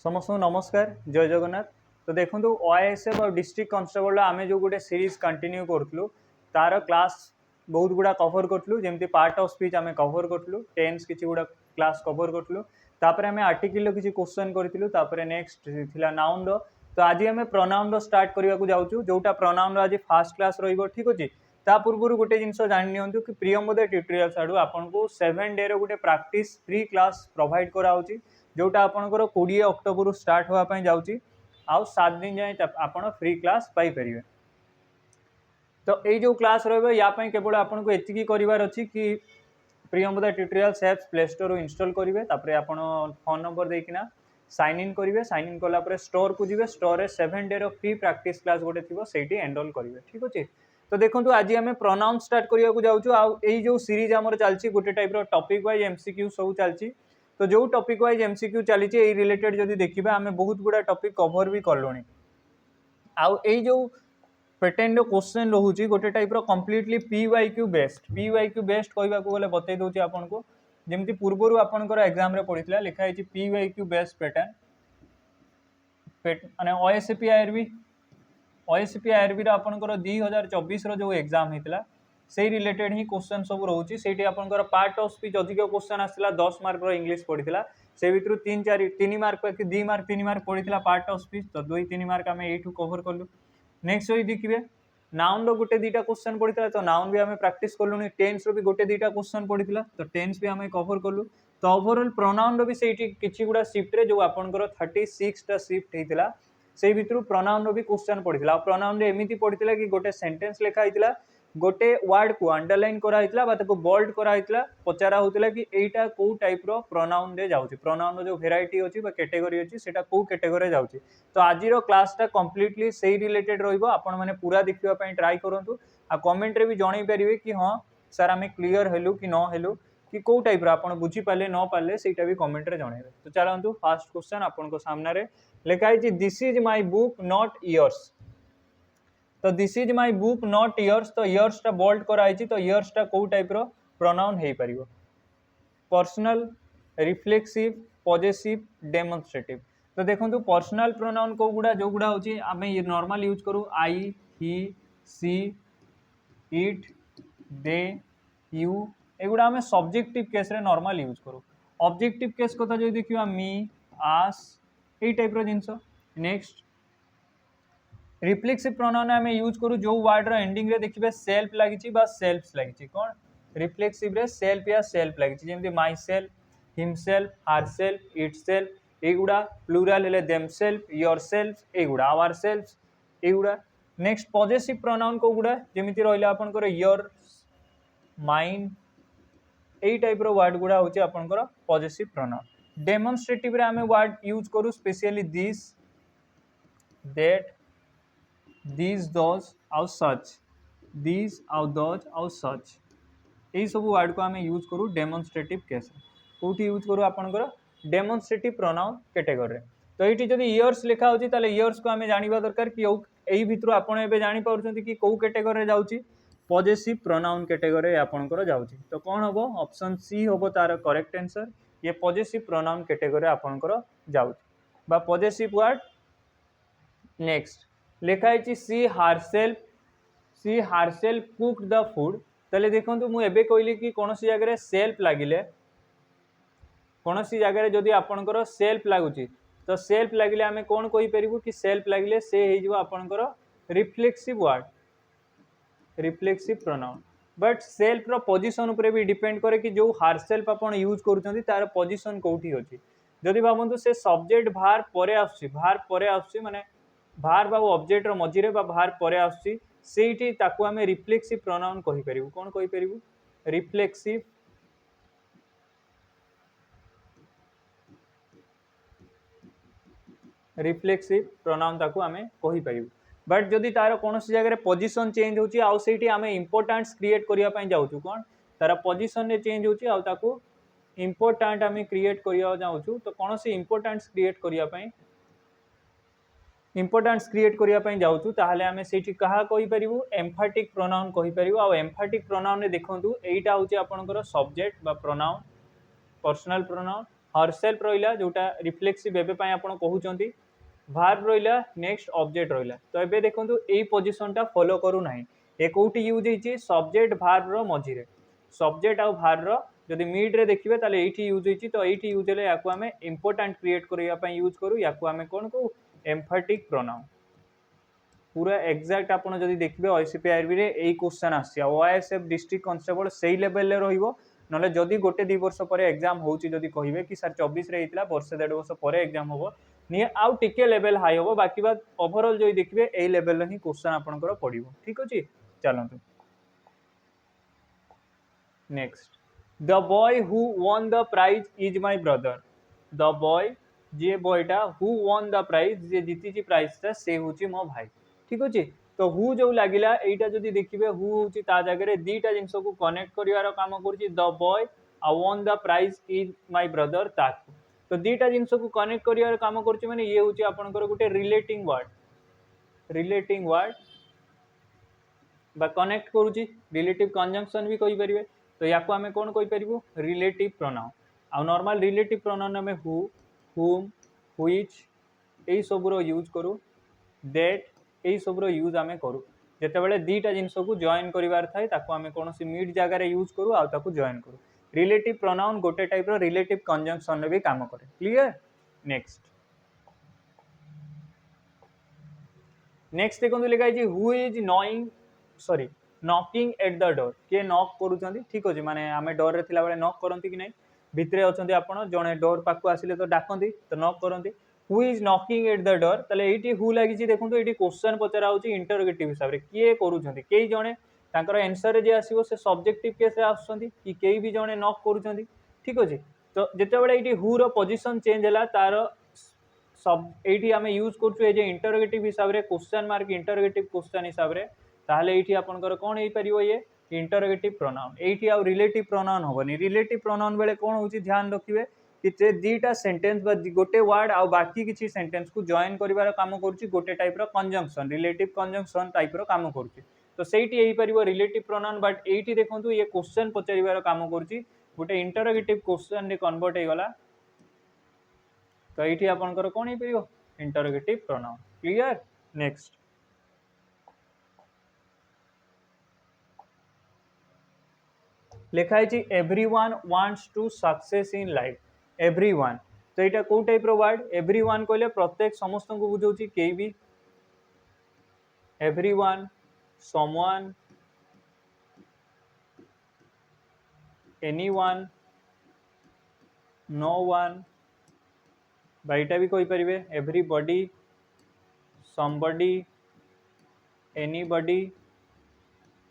समस्त नमस्कार जय जगन्नाथ। तो देखो ओएसएफ और डिस्ट्रिक्ट कॉन्स्टेबल आम जो गोटे सीरीज कंटिन्यू करूँ तार क्लास बहुत गुड़ा कभर करूँ जमी पार्ट ऑफ स्पीच आम कभर करूँ टेन्स किसी गुड़ा क्लास कभर करूँ तापर आम आर्टिकल किसी क्वेश्चन करूँ नेक्स्ट थिला नाउन रो। तो आज आम प्रोनाउन रो स्टार्ट करने जाऊँ जोटा प्रोनाउन रो आज फास्ट क्लास रो ठीक अच्छे। ता पूर्व गोटे जिन जान नि कि प्रियंबोदय ट्यूटोरियल्स आड़ू आपको 7 डे गोटे प्रैक्टिस फ्री क्लास प्रोवाइड कराऊँगी जोटा आपंकर 20 अक्टोबर स्टार्ट होगापी जाऊँगी आउ 7 दिन जाए आप फ्री क्लास पाइपर। तो ये जो क्लास रही केवल आपको एति करार अच्छी कि Priyambodoy tutorials apps play store install करेंगे आप फोन नंबर देकिना साइन इन करेंगे साइन इन कलापर स्टोर को जी स्टोर में 7 डे फ्री प्रैक्टिस क्लास गोटे थी से एनरोल करेंगे ठीक अच्छे। तो देखो आज आम प्रोनाउन स्टार्ट करने जाऊँ जो सीरीज आमर चलती गोटे टाइप टॉपिक वाइज एमसीक्यू सब चलती। तो जो टॉपिक वाइज एमसीक्यू चली रिलेटेड जदि देखा आम बहुत गुड़ा टॉपिक कवर भी कलुँ आउ जो पेटेंट क्वेश्चन रोचे गोटे टाइप कम्प्लीटली पीवाईक्यू बेस्ड कहवा गले बतई दूसरी आपको जमी पूर्वर आपंकर एग्जाम पढ़ी लिखाई पीवाईक्यू बेस्ड पैटर्न माने ओएसपी आईआरबी आपंकर 2024 जो एग्जाम होता से रिलेटेड ही क्वेश्चन सब रोचे से आपंकर पार्ट ऑफ स्पीच अधिक क्वेश्चन आसाला 10 मार्क इंग्लिश पढ़ी से भितर 3 मार्क 2 मार्क 3 मार्क पढ़ी पार्ट ऑफ स्पीच। तो 2-3 मार्क आम यू कवर कलु। नेक्स्ट जो देखिए नाउन रो गोटे 2टा क्वेश्चन पढ़ी तो नाउन भी आम प्रैक्टिस कलुनी टेन्स रो भी गोटे 2टा क्वेश्चन पढ़ी तो टेन्स भी आम कवर कलु। तो ओवरऑल प्रोनाउन रो भी से किसी गुड़ा शिफ्ट रे जो आपंकर 36टा शिफ्ट होता से भितर प्रोनाउन रो भी क्वेश्चन पढ़ी प्रोनाउन रे एमती पढ़ी कि गोटे सेंटेंस लिखाई गोटे वर्ड को अंडरलाइन कराइला बोल्ड कराइला पचारा होता कि एटा कौ टाइप रो प्रोनाउन रे जाउची प्रोनाउन रो जो वेराइटी अच्छी कैटेगरी अच्छी सेटा कौ कैटेगरी जाउची। तो आज क्लासटा कम्प्लीटली से रिलेटेड रहिबो आपण माने पूरा देखिबा पई ट्राई करंतु आ कमेंट रे भी जणाई परिबे कि हां सर आमे क्लियर हेलु कि न हेलु कि कौ टाइप रो आपण बुझी पाले न पाले सेटा भी कमेंट रे जणाइबे। तो चलंतु फर्स्ट क्वेश्चन आपण को सामने रे लिखाई छि this is my book not yours. तो this is my book not yours तो योर्स टा बोल्ड कराई तो योर्स टा कौ टाइप रो प्रोनाउन हे परिबो पर्सनल रिफ्लेक्सिव पॉजेसिव डेमोन्स्ट्रेटिव। तो देखो पर्सनल प्रोनाउन को गुड़ा जो गुड़ा होची आमे ये नॉर्मल यूज करू आई ही सी इट दे यू एगुड़ा आमे सब्जेक्टिव केस रे नॉर्मल यूज करू। ऑब्जेक्टिव केस कथा जो देखिबा मी आस ए टाइप रो जिंस। नेक्स्ट रिफ्लेक्सिव प्रोनाउन आम यूज करूँ जो वर्ड एंडिंग रे देखिए सेल्फ लगी सेल्फ्स लगी कौन रिफ्लेक्सिव रे सेल्फ या सेल्फ लगी जमी myself himself herself itself एगुड़ा प्लूराल हेले देमसेल्फ योरसेल्फ एगुड़ा आवर सेल्फ एगुड़ा। नेक्स्ट पॉजेसिव प्रोनाउन को गुड़ा जमी रहा आपंकर योर माइंड यही टाइप रो वर्ड गुड़ा होची आपंकर पॉजेसिव प्रोनाउन। डेमोन्स्ट्रेटिव रे आम वर्ड यूज करूँ specially this that this those आउ सच दिस आउ दोज आउ सच यही सब वर्ड को आम यूज करूँ डेमोन्स्ट्रेटिव केस कौटी यूज करूँ आपंकर डेमोन्स्ट्रेटिव प्रोनाउन कैटेगरी। तो ये जब इयर्स लिखा होची ताले इयर्स को आम जानिबा दरकार कि यही भितर आपण एबे जानि पारुछंती कि कौ कैटेगरी जाउची पॉजेसिव प्रोनाउन कैटेगरी आपणकर जाउची। तो कौन हबो ऑप्शन सी हबो तार करेक्ट आंसर ये पॉजेसिव प्रोनाउन कैटेगरी आपणकर जाउची बा पॉजेसिव वर्ड। नेक्स्ट लिखाई सी हारसेल्फ कुक द फूड ताले देखो मुझे कहली कि कौन सी जगह सेल्फ लगिले कौन सी जगह जदि आपणकर सेल्फ लगुच तो सेल्फ लगिले आम कौन कहीपर कि सेल्फ लगिले से आपणकर reflexive word reflexive pronoun. But self रो पोजीशन उपरे भी डिपेंड करे कि जो हारसेल्फ आपण यूज करूछंती तार पोजीशन कोठी अछि जदि भाबंतु से सब्जेक्ट भार परे आछी माने भार बा ऑब्जेक्ट रो मझिरे बा भार परे आछी सेठी ताकू आमे रिफ्लेक्सिव प्रोनाउन कहि परिबु कोन कहि परिबु रिफ्लेक्सिव प्रोनाउन ताकू आमे कहि परिबु। बट जदि तार कौन सी जगह पोजीशन चेंज होची आउ सेठी आमे इंपोर्टेंस क्रिएट करिया पई जाउछु कोन तार पोजीशन रे चेंज होची आउ ताकू इंपोर्टेंट आमे क्रिएट करिया जाउछु। तो कौन सी इंपोर्टेंस क्रिएट करिया पई जाउछु ताहले आमे सेठी कहा कहि परिबु एम्फाटिक प्रोनाउन कहि परिबु। आ एम्फाटिक प्रोनाउन रे देखंतु एटा होची आपनकर सब्जेक्ट बा प्रोनाउन पर्सनल प्रोनाउन हरसेल्फ रहिला जोटा रिफ्लेक्सिव एबे पय आपण कहउचंती भार्ब रहिला नेक्स्ट ऑब्जेक्ट रहिला तो एबे देखंतु एई पोजीशन टा फॉलो करू नाही ए कोउटी यूज हेची सब्जेक्ट भार्ब रो मझी रे सब्जेक्ट आ भार्ब रो जदि मिड रे देखिबे ताले एठी यूज हेची तो एठी यूज हेले याकू हमें इंपोर्टेंट क्रिएट करिया पय यूज करू याकू हमें कोन को एम्फेटिक प्रोनाउन पूरा एक्जाक्ट आपण जदि देखिबे आईसीपीआरबी रे एई क्वेश्चन आसी ओएसएफ डिस्ट्रिक्ट कांस्टेबल सेही लेवल रे रहिबो नले जदि गोटे 2 वर्ष परे एग्जाम होउची जदि कहिबे कि सर 24 रे हितला वर्ष 1.5 वर्ष परे एग्जाम होबो निये आउ टिके लेवल हाई होबो बाकी बात ओवरऑल जदि देखिबे एई लेवल रे ही क्वेश्चन आपनकर पडिबो ठीक अछि चलंतु next the boy who won the prize is my brother the boy जे बॉयटा हु वॉन द प्राइज जे जीती प्राइज ता से होची मो भाई ठीक अछि तो हु जो लागिला एटा जदि देखिबे हु होची ता जगह रे दीटा जिंस को कनेक्ट करिवार काम करची the boy who won the prize is my brother ताकू तो दीटा जिंस को कनेक्ट करिवार काम करची माने ये होची आपनकर गुटे रिलेटिंग वर्ड बा कनेक्ट करूची रिलेटिव कंजंक्शन भी कहि परिबे तो याको हमें कोन कहि परिबो रिलेटिव प्रोनाउन आ नॉर्मल रिलेटिव प्रोनाउन में हु हुम व्हिच एई सब रो यूज करू दैट एई सब रो यूज हमें करू जेते बेले दीटा जिंस को जॉइन करिवार थाए ताको हमें कोनोसी मिड जगह रे यूज करू आ ताको जॉइन करू रिलेटिव प्रोनाउन गोटे टाइप रो रिलेटिव कंजंक्शन रे भी काम करे क्लियर नेक्स्ट देखंतु लिखा है who is knowing sorry knocking at the door के नॉक करूछंती ठीक अछि माने आमे डोर रे थिला बेले नॉक करंती कि नै भितरे अछंती आपण जणे डोर पाखु आसिले तो डाकंती तो नॉक करंती who is knocking at the door तले एठी हु लागिची देखंतु एठी क्वेश्चन पचरा होची इंटरोगेटिव हिसाब रे किए करूछंती केई जणे तांकर आंसर जे आसीबो से सब्जेक्टिव केस रे आछंती कि केई भी जणे नॉक करूछंती ठीक अछि तो जेते बेले एठी हु रो पोजीशन चेंज हला तार सब एठी हमें यूज करछु ए जे इंटरोगेटिव हिसाब रे क्वेश्चन मार्क इंटरोगेटिव क्वेश्चन हिसाब रे ताहले एठी आपनकर कोन हेई परिबो ये इंटरोगेटिव प्रोनाउन एठी आ रिलेटिव प्रोनाउन होबनी रिलेटिव प्रोनाउन बेले कोन होची ध्यान रखिबे कि जे दीटा सेंटेंस बा गोटे वर्ड आ बाकी किछि सेंटेंस को जॉइन करिवार काम करछि गोटे टाइप रो कंजंक्शन रिलेटिव कंजंक्शन टाइप रो काम करछि तो सेठी हेई परिबो रिलेटिव प्रोनाउन बट एठी देखंतु ये क्वेश्चन पचरिवार काम करछि गोटे इंटरोगेटिव क्वेश्चन रे कन्वर्ट हे गला तो ये आपंकर कौन हो पार इंटरोगेटिव प्रोनाउन क्लियर नेक्स्ट लिखाई everyone wants to success in life everyone तो यहाँ कौ टाइप वर्ड एवरीवन कहले प्रत्येक समस्त को बुझाऊँ के भी everyone someone anyone no one बाईटा भी कही पारे एवरीबॉडी समबडी एनीबॉडी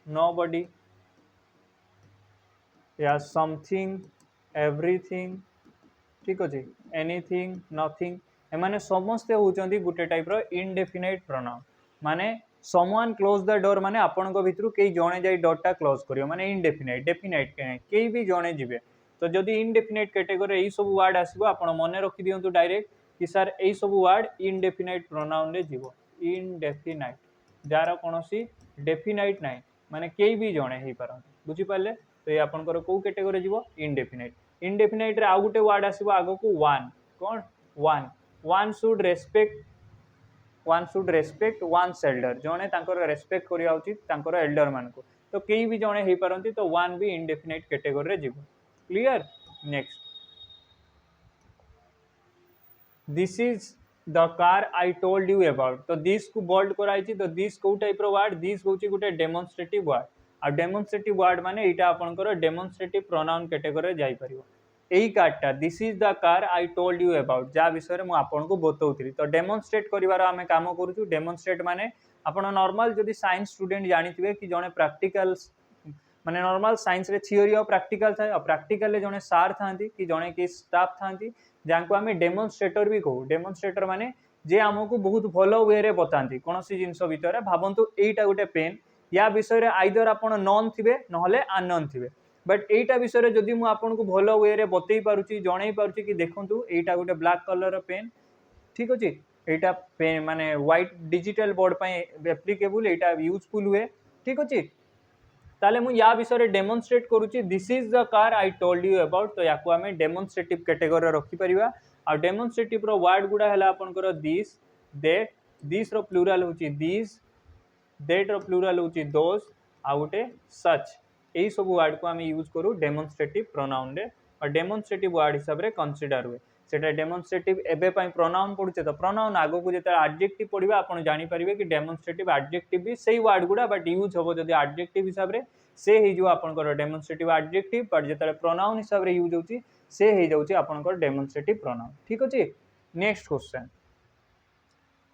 नोबॉडी या समथिंग एवरीथिंग ठीक अच्छे एनीथिंग नथिंग एमाने समस्ते होउचंदी गुटे टाइप रो इनडेफिनाइट प्रोनाउन माने समवन क्लोज द डोर माने आपनको भितरु केई जणे जाई डोरटा क्लोज करियो माने इनडेफिनाइट डेफिनाइट केई भी जणे जिवे तो जदि इनडेफिनाइट कैटेगरी एई सब वर्ड आसीबो आपण मने रखि दियंतु डायरेक्ट कि सर एई सब वर्ड इनडेफिनाइट प्रोनाउन रे जीवो इनडेफिनाइट जार कोनोसी डेफिनाइट नाही माने केई भी जणे हेई पारन बुझी पाले तो ये आपनकर को कैटेगरी जीवो इनडेफिनाइट इनडेफिनाइट रे आ गुटे वर्ड आसीबो आगो को one cone one one should respect one Elder जणे तांकर रेस्पेक्ट करिया उचित तांकर एल्डर मान को तो केई भी जणे हेई पारंती तो वन भी इनडेफिनाइट कैटेगरी रे जीवो clear next this is the car I told you about तो दिस को बोल्ड कराइछि तो दिस को टाइप रो वर्ड दिस होची गुटे डेमोन्स्ट्रेटिव वर्ड आ डेमोन्स्ट्रेटिव वर्ड माने एटा आपनकर डेमोन्स्ट्रेटिव प्रोनाउन कैटेगरी रे जाई परिबो एई कार्डटा this is the car I told you about जा विषय रे मु आपनको बतौथिली तो डेमोन्स्ट्रेट करिवार आमे काम करूछु डेमोन्स्ट्रेट माने आपण नॉर्मल जदि साइंस स्टूडेंट जानिथिबे कि जणे प्रैक्टिकल माने नॉर्मल साइंस रे थ्योरी और प्रैक्टिकल थाए और प्रैक्टिकल ले जणे सार थांती कि जणे के स्टाफ थांती जांको आमे डेमोन्स्ट्रेटर भी कहू डेमोन्स्ट्रेटर माने जे हमको बहुत भलो वे रे बतांती कोनोसी जिंस भितर भाबंतु एटा गुटे पेन या विषय रे आइदर आपण नॉन थिबे नहले अननोन थिबे बट एटा विषय रे जदि मु आपनको भलो वे रे बतई पारुची जणई पारुची कि देखंतु एटा गुटे ब्लैक कलर पेन ठीक अछि एटा पेन माने व्हाइट डिजिटल बोर्ड पय एप्लीकेबल एटा यूजफुल हुए ठीक अछि ताले मु या विषय डेमोन्स्ट्रेट करूची this is the car I told you about तो याकू आमे डेमोन्स्ट्रेटिव कैटेगरी रखि परिबा आ डेमोन्स्ट्रेटिव रो वर्ड गुडा हला आपनकर दिस दैट दिस रो प्लूरल होची दिस दैट रो प्लूरल होची दोस आ गुटे सच एई सब वर्ड को आमे यूज करू डेमोन्स्ट्रेटिव प्रोनाउन रे और डेमोन्स्ट्रेटिव वर्ड हिसाब रे कंसीडर हुए सेटा डेमोन्स्ट्रेटिव एबे पई प्रोनाउन पडुचे तो प्रोनाउन आगो को जेता एडजेक्टिव पडिबा आपण जानि परिबे कि डेमोन्स्ट्रेटिव एडजेक्टिव भी सेही वर्ड गुडा बट यूज होबो जदी एडजेक्टिव हिसाब रे से हे जो आपनकर डेमोन्स्ट्रेटिव एडजेक्टिव बट जेता प्रोनाउन हिसाब रे यूज होची से हे जाउची आपनकर डेमोन्स्ट्रेटिव प्रोनाउन ठीक अछि नेक्स्ट क्वेश्चन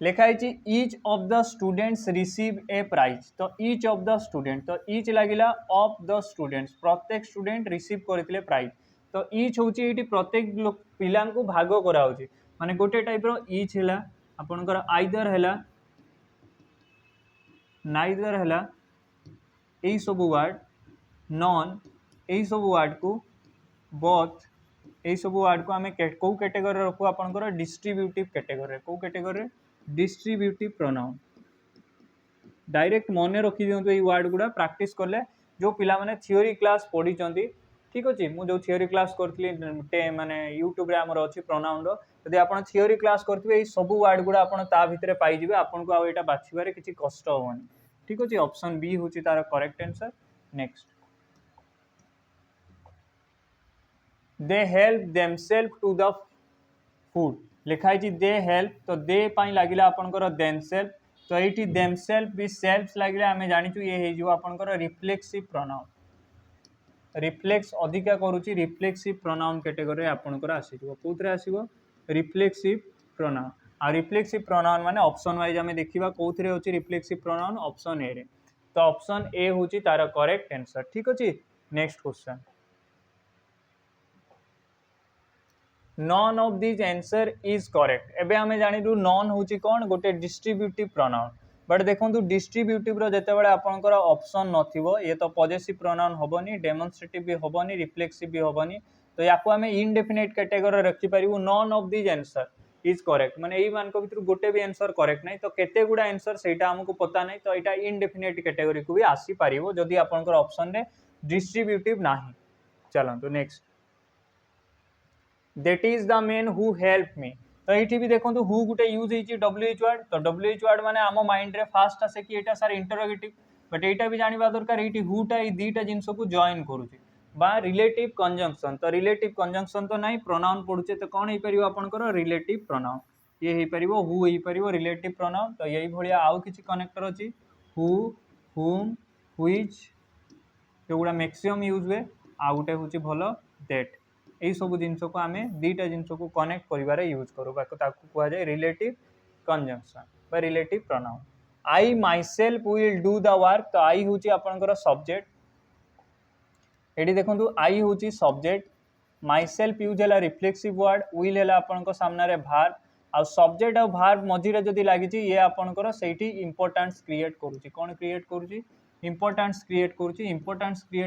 लिखा है each of the students receive a prize तो ईच ऑफ द स्टूडेंट तो ईच लगिला ऑफ द स्टूडेंट्स प्रत्येक स्टूडेंट रिसीव करथिले प्राइज तो ईच होची एटी प्रत्येक पिला को भाग करा होची माने गोटे टाइप रो ईच हैला आपनकर आइदर हैला नाइदर हैला एई सब वर्ड नॉन एई सब वर्ड को बोथ एई सब वर्ड को हमें को कैटेगरी रखू आपनकर डिस्ट्रीब्यूटिव कैटेगरी को कैटेगरी डिस्ट्रीब्यूटिव प्रोनाउन डायरेक्ट मने रखी दियंतु एई वर्ड गुडा प्रैक्टिस करले जो पिला माने थ्योरी क्लास पढी चंती ठीक अछि मु जो थ्योरी क्लास करथली माने YouTube रे हमर अछि प्रोनाउन रो यदि आपण थ्योरी क्लास करथिबे एई सब वर्ड गुडा आपण ता भितरे पाई जिवे आपण को आ एटा बाछिबारे किछि कष्ट होवनी ठीक अछि ऑप्शन बी होछि तार correct answer next they help themselves to the food लिखाई दे हेल्प तो दे पाई लागिला आपनकर देमसेल्फ तो एटी देमसेल्फ भी सेल्फ लागिला आमे जानिचु ये हे जो आपनकर रिफ्लेक्सिव प्रोनाउन रिफ्लेक्स अधिका करूची रिफ्लेक्सिव प्रोनाउन कैटेगरी आपनकर आसीबो कोथरे आसीबो रिफ्लेक्सिव प्रोनाउन आ रिफ्लेक्सिव प्रोनाउन माने ऑप्शन वाइज आमे देखिबा कोथरे होची रिफ्लेक्सिव प्रोनाउन ऑप्शन ए रे तो ऑप्शन ए होची तार करेक्ट आंसर ठीक अछि next question non of this answer is correct एबे हमें जानिलु नॉन होची कोन गोटे डिस्ट्रीब्यूटिव प्रोनाउन बट देखंतु डिस्ट्रीब्यूटिव रो जते बेले आपनकर ऑप्शन नथिबो ये तो पॉजेसिव प्रोनाउन होबनी डेमोन्स्ट्रेटिव भी होबनी रिफ्लेक्सिव भी होबनी तो याको हमें इनडेफिनेट कैटेगरी रखि परिबु none of this answer is correct माने एई मान को भितर गोटे भी आंसर करेक्ट नै तो केते गुडा आंसर सेटा हमको पता नै तो एटा इनडेफिनेट कैटेगरी को भी आसी परिबो जदी आपनकर ऑप्शन रे डिस्ट्रीब्यूटिव नाही चलंतु next that is the man who helped me तो एठी भी देखंतु हु गुटे यूज हेची wh वर्ड तो wh वर्ड माने आम माइंड रे फास्ट आसे कि एटा सर इंटरोगेटिव बट एटा भी जानिबा दरकार एठी हुटा ए दीटा जिंस को जॉइन करूची बा रिलेटिव कंजंक्शन तो रिलेटिव कंजंक्शन तो नाही प्रोनाउन पडुचे तो कोन हे परिबो आपनकर रिलेटिव प्रोनाउन ये हे परिबो हु हे परिबो रिलेटिव प्रोनाउन तो यही भलिया आउ किछि कनेक्टर अछि हु हुम व्हिच एगुडा मैक्सिमम यूज हुए आ गुटे होची भलो दैट एई सब जिंस को आमे दीटा जिंस को कनेक्ट करिवारे यूज करू बाको ताकू कुआ जाय रिलेटिव कंजंक्शन बा relative pronoun I my self will do the work तो आई होची आपनकर सब्जेक्ट एडी देखंतु आई होची सब्जेक्ट माई सेल्फ यूज हला रिफ्लेक्सिव वर्ड विल हला आपनकर सामना रे भार आ सब्जेक्ट आ भार मझी रे जदी लागिची ये आपनकर सेठी इंपोर्टेंस क्रिएट करूची कोन क्रिएट करूची इंपोर्टेंस क्रिएट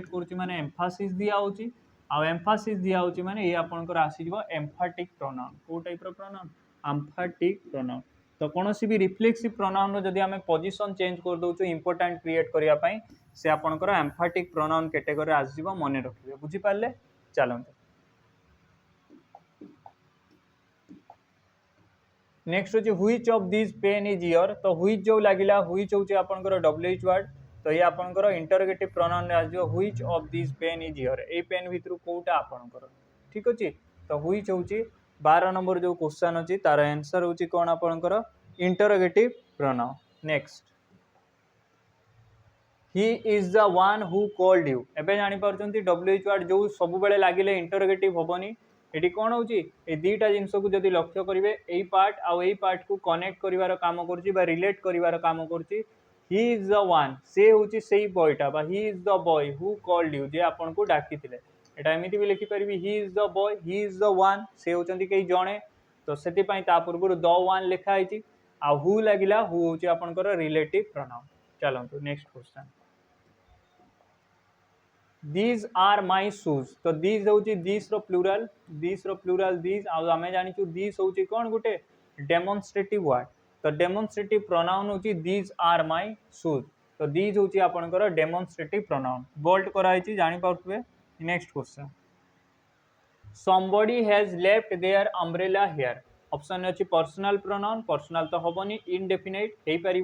करूची माने एम्फासिस दिया होची आ एम्फासिस दिया होची माने ये आपनकर आसी जबो एम्फाटिक प्रोनाउन को टाइप रो प्रोनाउन एम्फाटिक प्रोनाउन तो कोनोसी भी रिफ्लेक्सिव प्रोनाउन रो जदी हमें पोजीशन चेंज कर दोचो इंपोर्टेंट क्रिएट करिया पई से आपनकर एम्फाटिक प्रोनाउन कैटेगरी आसी जबो मने रखिबे बुझी पाले चलंत नेक्स्ट होची which of this pen is your तो व्हिच जो लागिला व्हिच होची आपनकर wh वर्ड तो ये आपनकर इंटरोगेटिव प्रोनाउन रे आजो which of this pen is your ए पेन भितरु कोटा आपनकर ठीक अछि तो व्हिच होची 12 नंबर जो क्वेश्चन अछि तार आंसर होची कोन आपनकर interrogative pronoun next he is the one who called you एबे जानि परचंती wh वर्ड जो सब बेले लागिले इंटरोगेटिव होबनी एटी कोन होची ए दीटा जिंस को जदी लक्ष्य करिवे एई पार्ट आ एई पार्ट को कनेक्ट करिवार काम करची बा रिलेट करिवार काम करची ही इज द वन से होची सेई बॉयटा बा he is the boy who called you जे आपन को डाकिथिले एटा एमिति भी लिखि परिबी he is the boy he is the one से होचंती केई जणे तो सेति पई ता पूर्व द वन लिखा आइची आ हु लागिला हु होची आपन को रिलेटिव प्रोनाउन चलंतु next question these are my shoes तो these होची this रो प्लूरल these आ हमें जानि छु this होची कोन गुटे डेमोन्स्ट्रेटिव वर्ड तो डेमोन्स्ट्रेटिव प्रोनाउन होची these are my shoes तो दीज हूँ आपंकर डेमोन्स्ट्रेटिव प्रोनाउन बोल्ड कराई जानी पारे। Next question somebody has left their umbrella here option अच्छी पर्सनल प्रोनाउन पर्सनल तो हेनी इनडेफिनाइट हो पार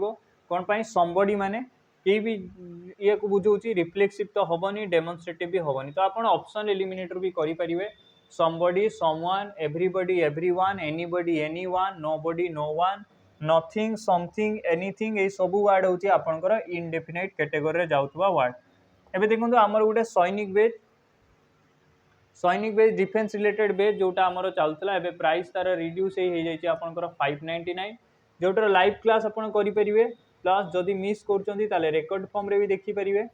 कौन पाई somebody माने कि भी ये को बुझाऊँ रिफ्लेक्सिव तो हेनी डेमोन्स्ट्रेटिव भी हेनी तो आप ऑप्शन एलिमिनेटर भी करेंगे somebody someone everybody everyone anybody anyone nobody no one nothing something anything ये सब वर्ड हूँ आपंकर इनडेफिनाइट कैटेगरी जाऊा वर्ड एवं देखो आमर गोटे सैनिक बेज डिफेन्स रिलेटेड बेज जोटा आमर चलता है प्राइस तार रिड्यूस हो 599 जोटार लाइव क्लास आप करेंगे प्लस जदि मिस कर रेकर्ड फॉर्म रे भी देखिपारे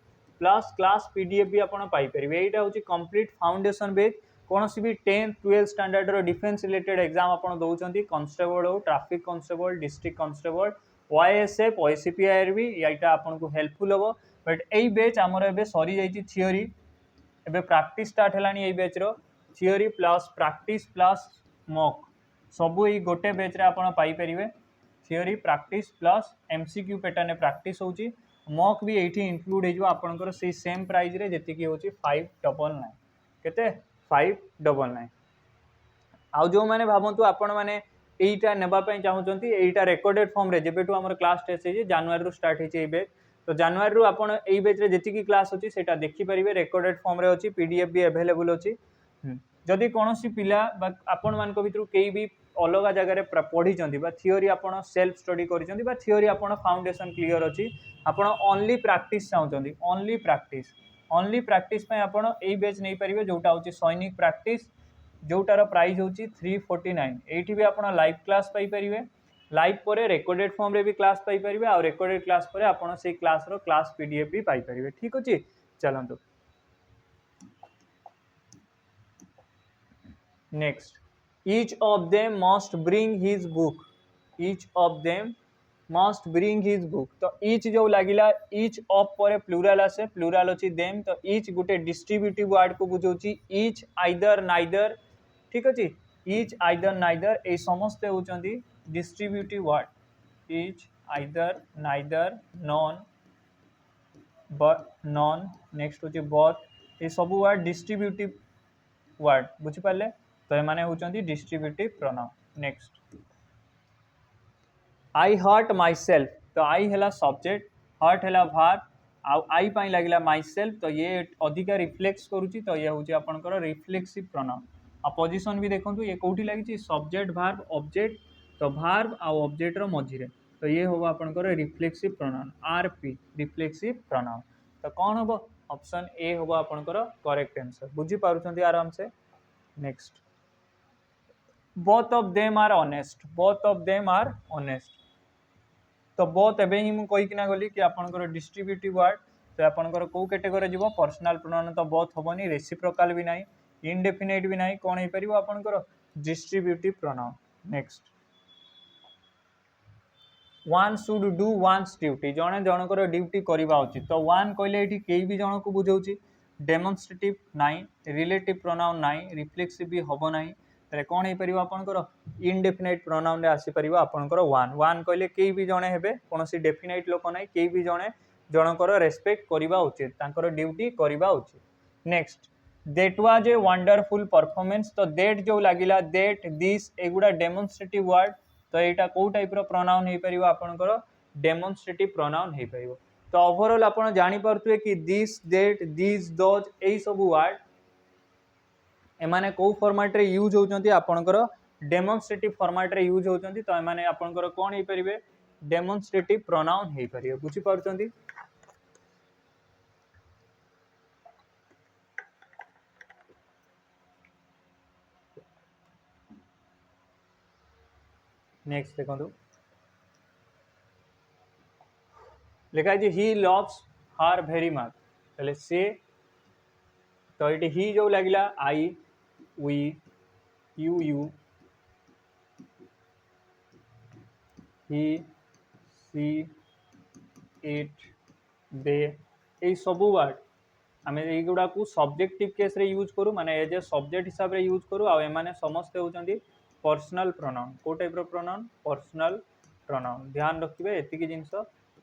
प्लस क्लास पीडीएफ भी आप पाइपर यहाँ हूँ कंप्लीट फाउंडेशन बेज कौन सी भी 10th 12th standard defence related exam आप दौरान कॉन्स्टेबल हो ट्रैफिक कॉन्स्टेबल डिस्ट्रिक्ट कॉन्स्टेबल ओआईएसएफ ओआईसीपीआईआर भी यहाँ आपको हेल्पफुल हम बट यही बेच आमर ए सरी जाइए थियोरी एबे प्रैक्टिस स्टार्ट हेलानी एई बैच रो theory plus practice plus mock सबू यही गोटे बैच रे आपण पाई परिवे theory practice plus MCQ pattern practice होची मॉक भी एठी इंक्लूड हे जो आपनकर से सेम प्राइस रे जति की होची 599 केते 599 आउ जो माने भाबंतु आपण माने एईटा नेबा पई चाहुचंती एईटा रेकॉर्डेड फॉर्म रे जेबेटू हमर क्लास टेस्ट हे जनवरी रो स्टार्ट हे ए बैच तो जनवरी रू आप बैच रे जी क्लास अच्छी से देखिपारे रेकर्डेड फॉर्म रे अच्छी पीडीएफ भी अवेलेबल अच्छी जदि कौन सी पिला आपण मान भर कई भी अलग जगह पढ़ी थियोरी आप सेल्फ स्टडी कर थियोरी आप फाउंडेशन क्लियर अच्छी आप ओनली प्रैक्टिस चाहते ओनली प्रैक्टिस आप बैच नहीं पारे जोटा हूँ सैनिक प्रैक्टिस जोटार प्राइस हूँ 349 ये भी आप लाइव क्लास पाइपर लाइव पर रेकर्डेड फॉर्म रे भी क्लास पाई परिबे आ रेकर्डेड क्लास पर आपण से क्लास रो क्लास पीडीएफ भी पाई परिबे ठीक अछि चलंतु next each of them must bring his book each of them must bring his book तो ईच जो लागिला ईच ऑफ पर प्लूराल आसे प्लूराल अछि देम तो ईच गुटे डिस्ट्रीब्यूटिव वर्ड को बुझौछि ईच आइदर नाइदर ठीक अछि ईच आइदर नाइदर ए समस्त होचंदी distributive word each either neither none but none next होची both ये सब वर्ड डिस्ट्रीब्यूटिव वर्ड बुझी पाले तो ये माने होचंदी distributive pronoun next I hurt myself तो आई हैला सब्जेक्ट हर्ट हैला वर्ब आई पाई लागिला माई सेल्फ तो ये अधिका रिफ्लेक्स करूची तो ये होची आपनकर रिफ्लेक्सिव प्रोनाउन आ पोजीशन भी देखंतु ये कोठी लागिची सब्जेक्ट वर्ब ऑब्जेक्ट तो वर्ब आ ऑब्जेक्ट रो मझिरे तो ये होबो आपनकर reflexive pronoun RP reflexive pronoun तो कौन होबो ऑप्शन ए होबो आपनकर करेक्ट आंसर बुझी पारुछंती आराम से next both of them are honest both of them are honest तो बोथ एबे ही मु कहि किना गली कि आपनकर डिस्ट्रीब्यूटिव वर्ड तो आपनकर को कैटेगरी जीवो पर्सनल प्रोनाउन तो बोथ होबनी रेसिप्रोकल भी नाही इनडेफिनाइट भी नाही कोन हे परिबो आपनकर distributive pronoun next one should do one's duty जड़े जनकर ड्यूटी करवा उचित तो वन कहले ये कई भी जन को बुझाऊँ डेमोन्स्ट्रेटिव नाई रिलेटिव प्रोनाउन नाई रिफ्लेक्सिव भी हम ना तेरे कौन हो पार आपंकर इनडेफिनाइट प्रोनाउन रे आसीपर आपंकर वन वन कहले कई भी जड़े हे कौन डेफिनाइट लोक ना कई भी जड़े जनकर रेस्पेक्ट करवा उचित ड्यूटी करवा उचित next that was a wonderful performance तो देट जो लगिला देट दिस एगुड़ा डेमोन्स्ट्रेटिव वर्ड तो यहाँ कौ टाइप प्रोनाउन हो पार आपंकर डेमोन्स्ट्रेटिव प्रोनाउन हो पार तो ओवरऑल आप जानीपे कि दिस देट दिस दोज यही सब वर्ड एमाने कौ फॉर्मेट रे यूज होचंती आपनकर डेमोन्स्ट्रेटिव फॉर्मेट रे यूज होचंती तो एमाने आपनकर कोन हे परिबे डेमोन्स्ट्रेटिव प्रोनाउन हे परिबे बुझी पारुचंती नेक्स्ट देखो लिखा है he loves her very much पहले से तो ये ही जो लगिला I we you you he she it they ये सब वर्ड आम युवा को सब्जेक्टिव केस रे यूज करूँ माने एज ए सब्जेक्ट हिसाब रे यूज करूँ आ एमाने समस्ते होचंदी पर्सनल प्रोनाउन को टाइप प्रोनाउन पर्सनल प्रोनाउन ध्यान रखिए एतिकी जिनस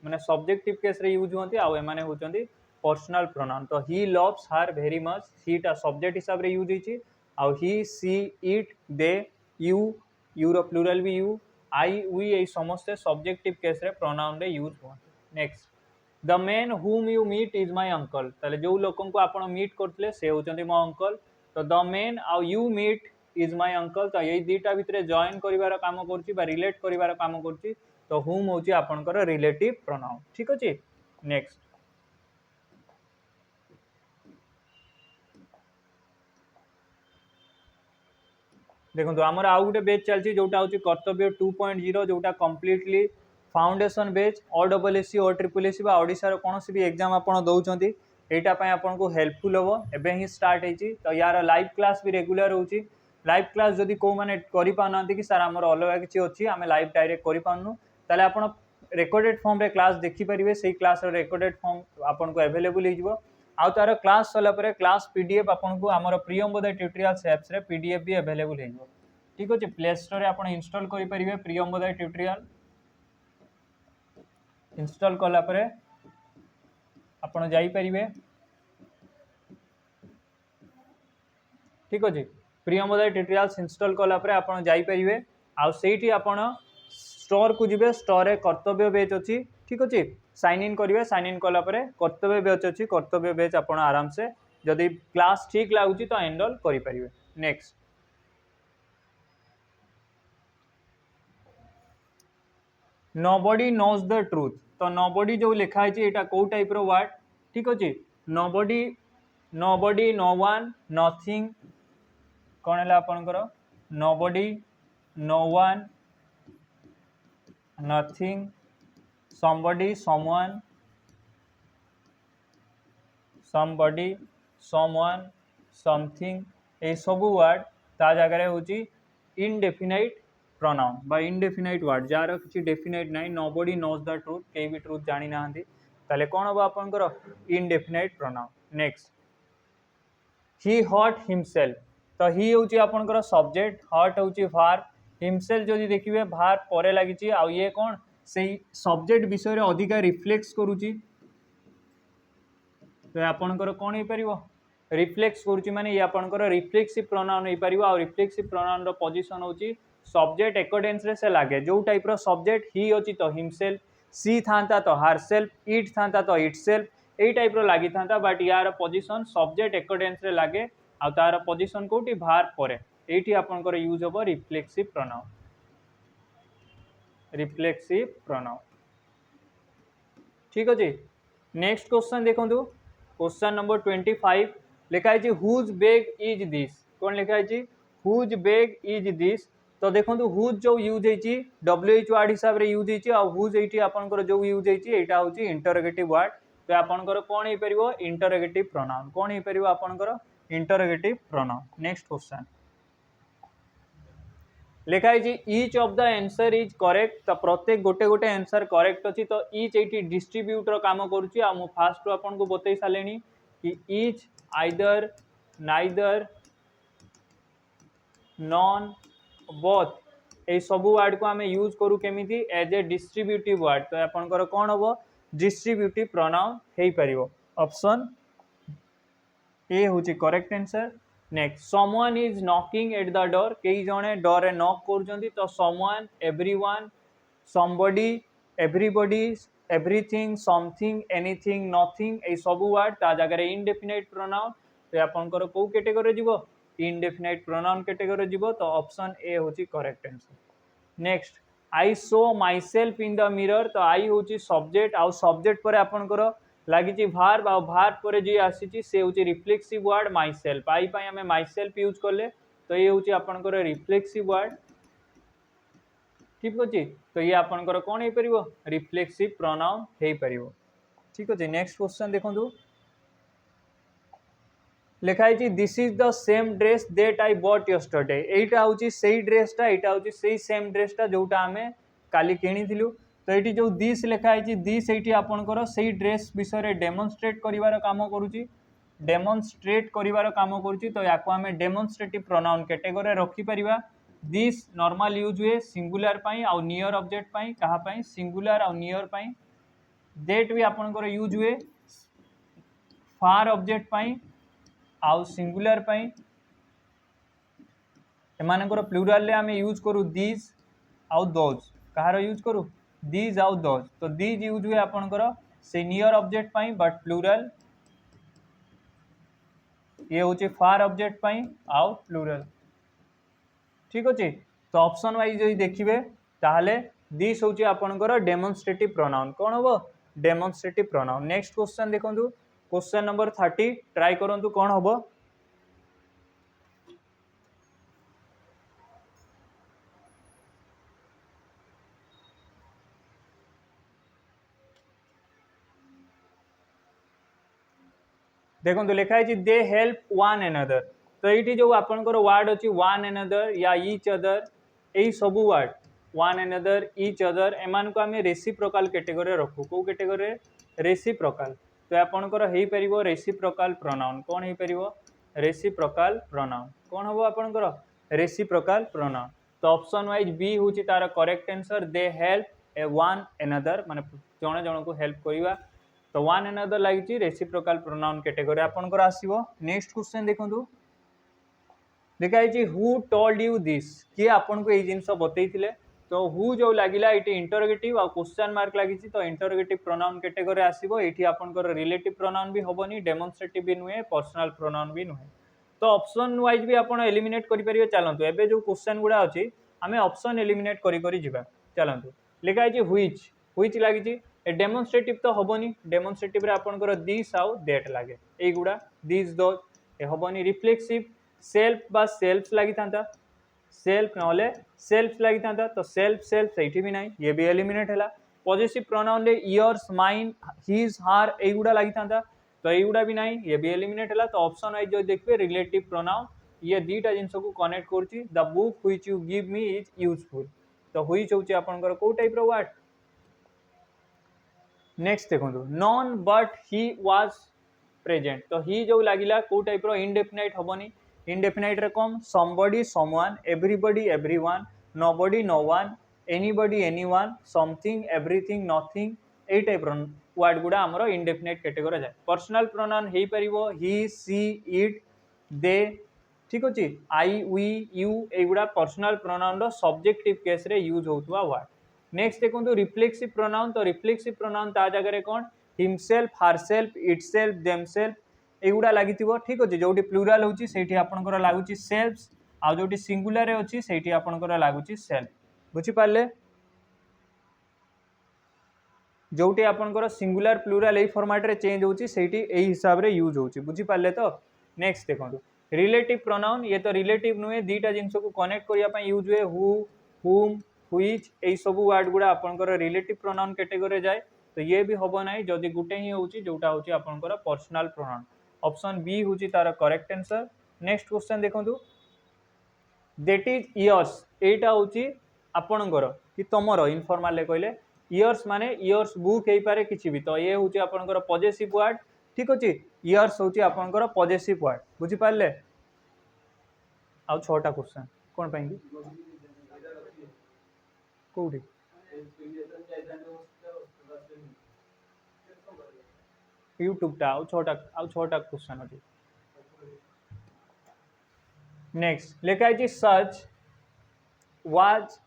माने सब्जेक्टिव केस रे यूज होती आउ एमाने होचंदी पर्सनल प्रोनाउन। तो he loves her very much, he टा सब्जेक्ट हिसाब रे यूज होची, आउ he she it they you, your plural भी यू, आई वी ए समस्त सब्जेक्टिव केस रे प्रोनाउन रे यूज होती। Next, the man whom you meet is my uncle, ताले जो लोकन को आपण मीट करथले से होचंदी मो अंकल। तो the man who you meet is my uncle, तो यही दुईटा भितर जॉइन करिवार काम करछि बा रिलेट करिवार काम करछि। तो हुम होची आपनकर रिलेटिव प्रोनाउन। ठीक अछि। नेक्स्ट, देखो आमर आउ गोटे बेच चलती जोटा हूँ कर्तव्य 2.0 जोटा कम्प्लीटली फाउंडेशन बेच OSSC OSSC ओडिशार कौन भी एग्जाम आप दौरान यहाँ आपको हेल्पफुल हम एवं ही स्टार्ट होती। तो यार लाइव क्लास भी रेगुलर होची। लाइव क्लास जदि कौ मैंने कि सार आमर अलग किसी अच्छी आम लाइव डायरेक्ट करूँ ताले आप रेकर्डेड फॉर्म रे क्लास देखिपारे। से क्लास रेकर्डेड फॉर्म आपको अवेलेबल हो आउ तार क्लास सरला क्लास पीडीएफ आपको आमर प्रियंबोधय ट्यूटोरियल्स एप्स रे पीडीएफ भी अवेलेबल हो। ठीक अच्छे, प्ले स्टोर रे आप इंस्टॉल करेंगे प्रियंबोधय ट्यूटोरियल। इंस्टॉल कला परे आपण जाइए। ठीक अच्छे, प्रियंबोधय ट्यूटोरियल्स इंस्टॉल कला परे आपण जाइए। आउ सेठी आपण स्टोर को जिबे, स्टोर रे कर्तव्य बेच अच्छी। ठीक अच्छे, साइन इन करेंगे, साइन इन कला परे कर्तव्य बेच अच्छी, कर्तव्य बेच आप आराम से जदि क्लास ठीक लगुच तो एनरोल करेंगे। Next, nobody knows the truth. तो नोबडी जो लिखाई यहाँ कौ टाइप रो वर्ड। ठीक अच्छे, nobody, nobody, no one, nothing, कौन है आपनकर nobody, no one, nothing, somebody, someone, somebody, someone, something, ये सब वर्ड ता जगह होची इनडेफिनाइट प्रोनाउन बा इनडेफिनाइट वर्ड जार किसी डेफिनाइट नहीं। नोबडी नोज द ट्रुथ, कई भी ट्रुथ जानी ना ताले कौन हम आपनकर indefinite pronoun. Next, he hurt himself. तो ही होची आपनकर सब्जेक्ट, हर्ट होची भार, हिमसेल्फ जदि देखिए भार परे लगी आउ ये कौन से सब्जेक्ट विषय रे अधिका रिफ्लेक्स करूची। तो आपनकर कौन हो पारिबो रिफ्लेक्स करूची माने ये आपनकर रिफ्लेक्सिव प्रोनाउन हो पारिबो। आ रिफ्लेक्सिव प्रोनाउन रो पोजीशन होची सब्जेक्ट अकॉर्डेंस रे से लागे। जो टाइप रो सब्जेक्ट ही होची तो हिमसेल्फ, सी थांता तो हरसेल्फ, इट थांता तो इटसेल्फ, एई टाइप रो लागी थांता। बट यार पोजीशन सब्जेक्ट अकॉर्डेंस रे लागे आ तार पोजीशन कोठी भार परे। एठी आपनकर यूज होबो रिफ्लेक्सिव प्रोनाउन, रिफ्लेक्सिव प्रोनाउन। ठीक अछि। नेक्स्ट क्वेश्चन देखंतु, क्वेश्चन नंबर 25 लिखाई छी हुज बैग इज दिस। कौन लिखाई छी हुज बैग इज दिस। तो देखंतु हुज जो यूज होईची WH वर्ड हिसाब रे यूज होईची आ हुज एठी आपनकर जो यूज होईची एटा होची इंटरोगेटिव वर्ड। तो आपनकर कोन हे परिबो इंटरोगेटिव प्रोनाउन, कोन हे परिबो आपनकर इंटरोगेटिव प्रोनाउन। नेक्स्ट क्वेश्चन लिखाई छी each of the answer is correct. तो प्रत्येक गोटे गोटे आंसर करेक्ट अछि। तो ईच एठी डिस्ट्रीब्यूट रो काम करूची आ मु फास्ट आपन को बतई सालेनी कि each, either, neither, non, both A सब वर्ड को आमे यूज करू केमिति एज ए डिस्ट्रीब्यूटिव वर्ड। तो आपनकर कोन होबो डिस्ट्रीब्यूटिव प्रोनाउन हेई परिबो। ऑप्शन ए होची correct answer. Next, someone is knocking at the door। कई जने डोर रे नॉक करूचंती। तो someone, everyone, somebody, everybody, everything, something, anything, nothing ए सब वर्ड ता जगह रे इनडेफिनाइट प्रोनाउन। तो आपनकर को कैटेगरी जीवो इनडेफिनाइट प्रोनाउन कैटेगरी जीवो। तो ऑप्शन ए होची correct answer. Next, I so my self in the mirror. तो आई होची सब्जेक्ट आउ सब्जेक्ट पर आपनकर लगी भार्ब आ भार्ब पर जी आसी से होची रिफ्लेक्सिव वर्ड माई सेल्फ। आई पाई हमें माई सेल्फ यूज कले तो ये होची आपनकर रिफ्लेक्सिव वर्ड। ठीक अछि। तो ये आपनकर कोन हे परिबो रिफ्लेक्सिव प्रोनाउन हे परिबो। ठीक अछि। नेक्स्ट क्वेश्चन देखंतु लिखाई छी this is the same dress that I bought yesterday. एटा होची सेही ड्रेसटा, एटा होची सेही सेम ड्रेसटा जोटा हमें काली किनिथिलु। तो ये जो दिस लिखाई दिस ये आपंकर से ड्रेस विषय डेमोन्स्ट्रेट कर काम करुच्ची, डेमोन्स्ट्रेट कर काम करुच्ची। तो या आम डेमोन्स्ट्रेटिव प्रोनाउन कैटेगरी रखिपर। दिस नॉर्मल यूज हुए सिंगुलर आउ नियर ऑब्जेक्ट कहाँ सिंगुलर आउ नियर। दैट भी आपनकर यूज हुए फार ऑब्जेक्ट पाई आउ सिंगुलर पाई एमानकर प्लूराल रे आमे यूज करू दीज आउ दोज कहार यूज करू दीज आउ दोज तो दीज यूज हुए आपनकर से नियर ऑब्जेक्ट पाई बट प्लूराल ये होची फार ऑब्जेक्ट पाई आउ प्लूराल ठीक अछि तो ऑप्शन वाइज जदि देखिबे ताहले दिस होची आपनकर डेमोन्स्ट्रेटिव प्रोनाउन कोन होबो डेमोन्स्ट्रेटिव प्रोनाउन नेक्स्ट क्वेश्चन देखंतु क्वेश्चन नंबर 30 ट्राई करंतु कोन होबो देखो लिखा है दे हेल्प वन एनदर तो ये जो आपंकर वार्ड अच्छी वन एनदर या ईच अदर यही सब ward one another each other एमान को आम रेसिप्रोकाल कैटेगरी रखू कौ कैटेगरी रेसिप्रोकाल तो आपंकर हो पार रेसिप्रोकाल प्रोनाउन कौन हो पार रेसिप्रोकाल प्रोनाउन कौन हम आपंकर रेसिप्रोकाल प्रोनाउन तो ऑप्शन वाइज बी हूँ तार correct answer they help A one another माने जड़े जन को हेल्प करवा तो वन एनदर लगी रेसिप्रोकाल प्रोनाउन कैटेगरी आपनकर आसीबो नेक्स्ट क्वेश्चन देखंतु देखाई हु टोल्ड यू दिस किए आपन को ये जिनस बतईथिले तो हु जो लागिला इटी इंटरोगेटिव आ क्वेश्चन मार्क लगी तो इंटरोगेटिव प्रोनाउन कैटेगरी आसीबो एठी आपनकर रिलेटिव प्रोनाउन भी होबनी डेमोन्स्ट्रेटिव भी नुहे पर्सनल प्रोनाउन भी नुहे तो ऑप्शन वाइज भी आपन एलिमिनेट करि परिबे चलंतु एबे जो क्वेश्चन गुडा अछि हमें ऑप्शन एलिमिनेट करि करि जिबा चलंतु लिखाई व्हिच लागी ए डेमोन्स्ट्रेटिव तो होबनी डेमोन्स्ट्रेटिव रे आपनकर दिस आउ दैट लागे ए गुडा दिस दोज ए होबनी रिफ्लेक्सिव सेल्फ बा सेल्फ लगी था सेल्फ नले सेल्फ लगी था तो सेल्फ सेल्फ सही भी नहीं ये भी एलिमिनेट है पॉजिटिव प्रोनाउन रे इयर्स माइन हिज हार ए गुडा लगी था तो ये गुडा भी नहीं ये भी एलिमिनेट है तो ऑप्शन वाइज जो देखिए रिलेटिव प्रोनाउन ये दीटा जिनस को कनेक्ट करछि the book which you give me is useful तो व्हिच होछि आपनकर को टाइप रो वर्ड नेक्स्ट देखो none but he was present तो ही जो लगिला को टाइप रो इंडेफिनाइट होबनी इंडेफिनाइट रे कम somebody someone everybody everyone nobody no one anybody anyone something everything nothing ए टाइप रो वर्ड गुडा हमरो इंडेफिनाइट कैटेगरी जाय पर्सनल प्रोनाउन हेई परिबो ही सी इट दे ठीक अछि आई वी यू ए गुडा पर्सनल प्रोनाउन रो सब्जेक्टिव केस रे यूज होतवा वर्ड नेक्स्ट देखो रिफ्लेक्सिव प्रोनाउन तो रिफ्लेक्सिव प्रोनाउन ता जगह कौन हिमसेल्फ हारसेल्फ इटसेल्फ देमसेल्फ एगुड़ा लगी ठीक अच्छे जो प्लूराल होची सेठी आपनकर लागुची सेल्फ्स आ जो सिंगुलर अच्छी सेठी आपनकर लागुची सेल्फ बुझी पारले जोटी आपनकर सिंगुलर प्लूराल ए फॉर्मेट रे चेंज होची सेठी ए हिसाब रे यूज होची बुझी पारले तो नेक्स्ट देखो रिलेटिव प्रोनाउन ये तो रिलेटिव नुहे दीटा जिनस को कनेक्ट करिया पई यूज हुए हु हुम व्हिच ए सब वर्ड गुडा आपनकर रिलेटिव प्रोनाउन कैटेगरी जाए तो ये भी होबो नाही जदी गुटे ही होची जोटा होची आपनकर पर्सनल प्रोनाउन ऑप्शन बी होची तार करेक्ट आंसर नेक्स्ट क्वेश्चन देखंतु दैट इज इयर्स एटा होची आपनकर कि तमरो इनफॉर्मल ले कहले इयर्स माने इयर्स बुक हेई पारे किछि भी तो ये होची आपनकर पॉजिटिव वर्ड ठीक अछि इयर्स होची आपनकर पॉजिटिव वर्ड बुझी पारले आ छोटा क्वेश्चन कोन पाएंगे कोडी यूट्यूब टा आउ छोटा क्वेश्चन अछि नेक्स्ट लेखा है सच वाज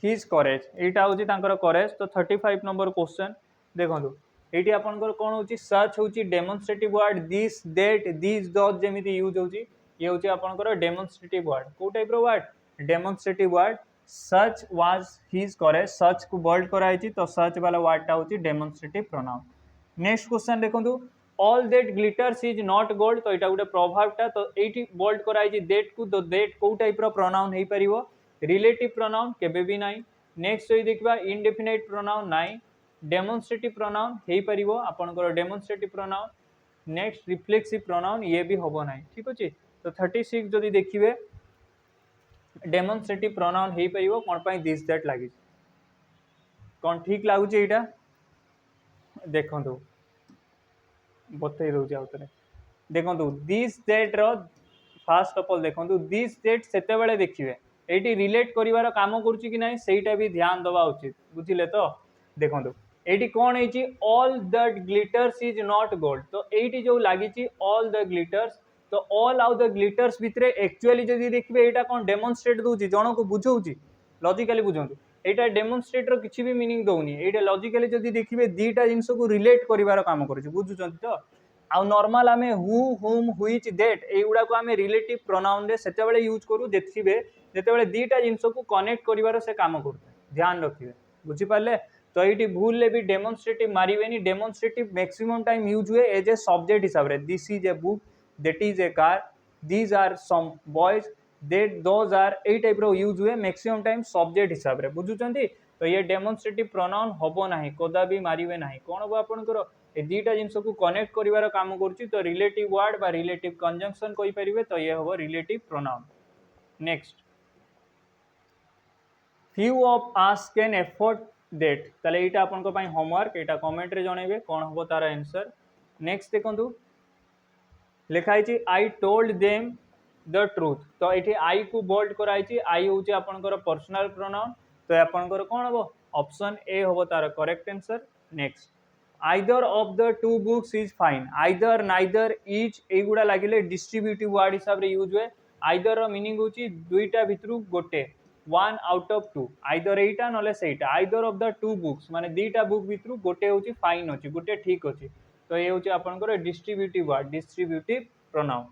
हिज करेज एटा होची तांकर करेज तो 35 नंबर क्वेश्चन देखंतु एटी आपनकर कोन होची सच होची demonstrative word this that this those जेमिति यूज होची ये होची आपनकर डेमोन्स्ट्रेटिव वर्ड को टाइप रो word demonstrative word such was his courage such को बोल्ड कराई तो सच वाला वर्ड टा होची डेमोन्स्ट्रेटिव प्रोनाउन नेक्स्ट क्वेश्चन देखंतु all that glitters is not gold तो एटा गुटे प्रभावटा तो एठी बोल्ड कराई दैट को तो दैट को टाइप रो प्रोनाउन हेई परिबो रिलेटिव प्रोनाउन केबे भी नाही नेक्स्ट होई देखबा इंडेफिनाइट प्रोनाउन नाही डेमोन्स्ट्रेटिव प्रोनाउन हेई परिबो आपनकर demonstrative pronoun next reflexive pronoun ये भी होबो नाही ठीक अछि तो 36 जदी देखिबे डेमोन्स्ट्रेटिव प्रोनाउन हेई परिबो कोन पई दिस दैट लागि कोन ठीक लागु छै एटा देखंतु बतई दो आउे देखो दिस डेट रो फास्ट ऑफ ऑल देखो दिस डेट सेते बेले देखिए एटी रिलेट करिवार काम करूची कि नाही सेटा भी ध्यान दवा उचित बुझिले तो देखो एटी कौन है all that glitters is not gold तो एटी जो लगी ऑल द ग्लिटर्स तो ऑल आउ द ग्लिटर्स भितर एक्चुअली जदि देखिए यहाँ कौन डेमोन्स्ट्रेट दूसरी जन को बुझाऊँ लॉजिकली बुझातु यहाँ डेमोन्स्ट्रेट रो किसी भी मीनिंग दौनी ये लॉजिकली जदि देखिए दीटा जिनस को रिलेट कर काम कर बुझुं तो आउ नॉर्मल आमे हु हुम व्हिच दैट एगुड़ा को आमे रिलेटिव प्रोनाउन रे सेतेबेले यूज करू देखिबे जेतेबेले दीटा जिनस को कनेक्ट करिवार से काम करते ध्यान रखिए बुझी पाले तो ये भूल ले भी डेमोन्स्ट्रेटिव मारिबेनी डेमोन्स्ट्रेटिव मैक्सिमम टाइम यूज हुए एज ए सब्जेक्ट हिसाब रे this is a book that is a car these are some boys that those are ए टाइप रो यूज हुए मैक्सिमम टाइम सब्जेक्ट हिसाब रे बुझुचंती तो ये डेमोन्स्ट्रेटिव प्रोनाउन हबो नाही कोदा भी मारिबे नाही कोन हो आपनकर ए दीटा जिनस को कनेक्ट करिवार काम करूची तो रिलेटिव वर्ड बा रिलेटिव कंजंक्शन कहि परिबे तो ये हबो relative pronoun next few of us can afford that ताले एटा आपनको पई होमवर्क एटा कमेंट रे जणेबे कोन हबो तार आंसर नेक्स्ट देखंतु लिखाई छी I told them the truth तो ये आई को बोल्ड कराई आई हूँ आपंकर पर्सनल प्रोनाउन तो आपंकर कौन हम ऑप्शन ए हम तार correct answer next either of the two books is fine either neither is एगुड़ा लगे डिस्ट्रीब्यूटिव वर्ड हिसाब से यूज हुए आइदर रो मीनिंग होची दुईटा भितरु गोटे one out of two either एटा नले सेटा either of the two books माने दुईटा बुक भितरु गोटे होची फाइन होची गोटे ठीक होची तो ये होची आपनकर distributive word distributive pronoun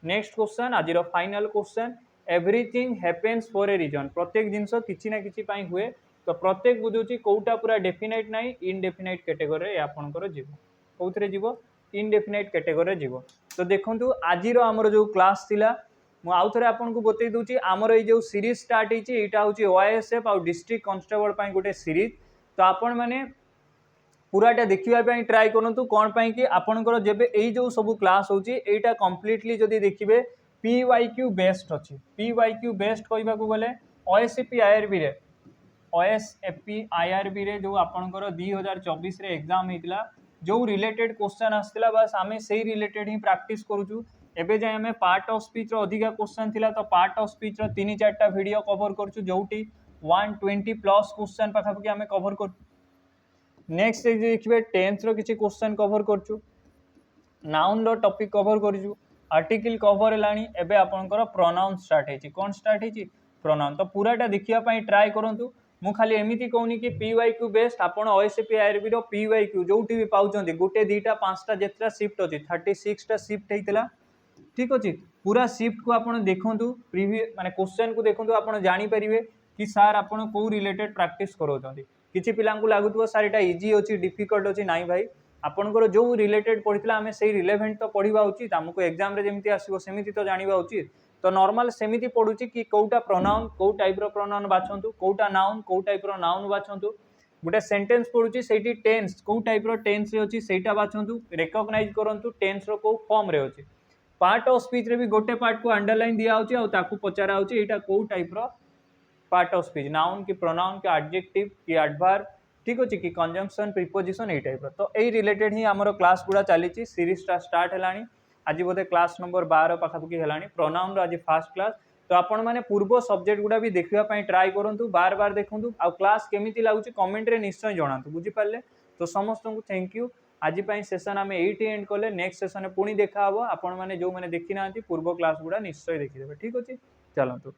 next question आज final question everything happens for a reason प्रत्येक जिनस किसी ना किसी पाई हुए तो प्रत्येक बुझुची कोटा पूरा डेफिनाइट नहीं इनडेफिनाइट कैटेगरी आपनकर जीव कौथरे जीव इनडेफिनाइट कैटेगरी जीव तो देखंतु आजिर हमर जो क्लास थिला मु आउ थरे आपनको बतै दूची हमर ए जो सीरीज स्टार्ट हेची एटा होची ओएसएफ आ डिस्ट्रिक्ट कांस्टेबल पाई गोटे सीरीज तो आपण माने पूराटा देखा ट्राए करूँ कौन पाई कि आपनकर जेबे एई जो सब क्लास होची एटा कंप्लीटली जदि देखिबे पीवाईक्यू बेस्ड अछि पीवाईक्यू बेस्ड कहबा को गले ओएसएपी आईआरबी रे ओएसएपी आईआरबी रे जो आपनकर 2024 रे एग्जाम हेतिला जो रिलेटेड क्वेश्चन आस्तिला बस आमे सेही रिलेटेड ही प्रैक्टिस करूछु एबे जाय हमें पार्ट ऑफ स्पीच रो अधिका क्वेश्चन थिला तो पार्ट ऑफ स्पीच रो 3-4टा वीडियो कवर करछु जोटी 120 प्लस क्वेश्चन पाखापाखि आमे कवर कर नेक्स्ट देखिए टेन्स रो किसी क्वेश्चन कवर करछु नाउन रो टॉपिक कवर करछु आर्टिकल कवर लानी एबे आपनकर प्रोनाउन स्टार्ट हेची कोन स्टार्ट हेची प्रोनाउन तो पूराटा देखिया पई ट्राई करंतु मु खाली एमिति कहूनी कि पीवाईक्यू बेस्ट आपण ओएसपी आईआरबी रो पीवाईक्यू जोटी भी पाउचंती गोटे दीटा पांचटा जेतरा शिफ्ट होची 36 टा शिफ्ट हेतिला ठीक अछि पूरा शिफ्ट को आपण देखंतु प्रीवियस माने क्वेश्चन को देखंतु आपण जानि परिबे कि सर आपण को रिलेटेड प्रैक्टिस करोचंती किछि पिलां को लागुतबो सर एटा इजी अछि डिफिकल्ट अछि नाही भाई आपनकर जो रिलेटेड पढ़ितला हमें सेही रिलेवेंट तो पढ़िबा उचित हमको एग्जाम रे जेमिति आसीबो सेमिति तो जानिबा उचित तो नॉर्मल सेमिति पढुची कि कोउटा प्रोनाउन को टाइप रो प्रोनाउन बाछंतु कोउटा नाउन को टाइप रो नाउन बाछंतु गोटे सेंटेंस पढुची सेठी टेंस को टाइप रो टेंस रे अछि सेटा बाछंतु रिकॉग्नाइज करंतु टेंस रो को फॉर्म रे अछि पार्ट ऑफ स्पीच रे भी गोटे पार्ट को अंडरलाइन दिया होची आ ताकू पचारा होची एटा को टाइप रो पार्ट ऑफ स्पीच नाउन की प्रोनाउन की एडजेक्टिव की एडवर्ब ठीक अछि कि कंजंक्शन प्रीपोजिशन ए टाइप तो ए रिलेटेड ही हमरो क्लास गुडा चली सीरीज स्टार्ट हेलानी आज बोधे क्लास नंबर 12 पाखापाखि हेलानी प्रोनाउन रो आज फर्स्ट क्लास तो आपण माने पूर्व सब्जेक्ट गुडा भी देखिबा पई ट्राई करंतु बार बार देखंतु आ क्लास केमिति लागुची कमेंट रे निश्चय जणांतु बुझी पाले तो समस्त को थैंक यू आज पई सेशन हमें एटी एंड करले नेक्स्ट सेशन पुणी देखा हबो आपण माने जो माने देखि नांती पूर्व क्लास गुडा निश्चय देखि देबे ठीक अछि चलंतु।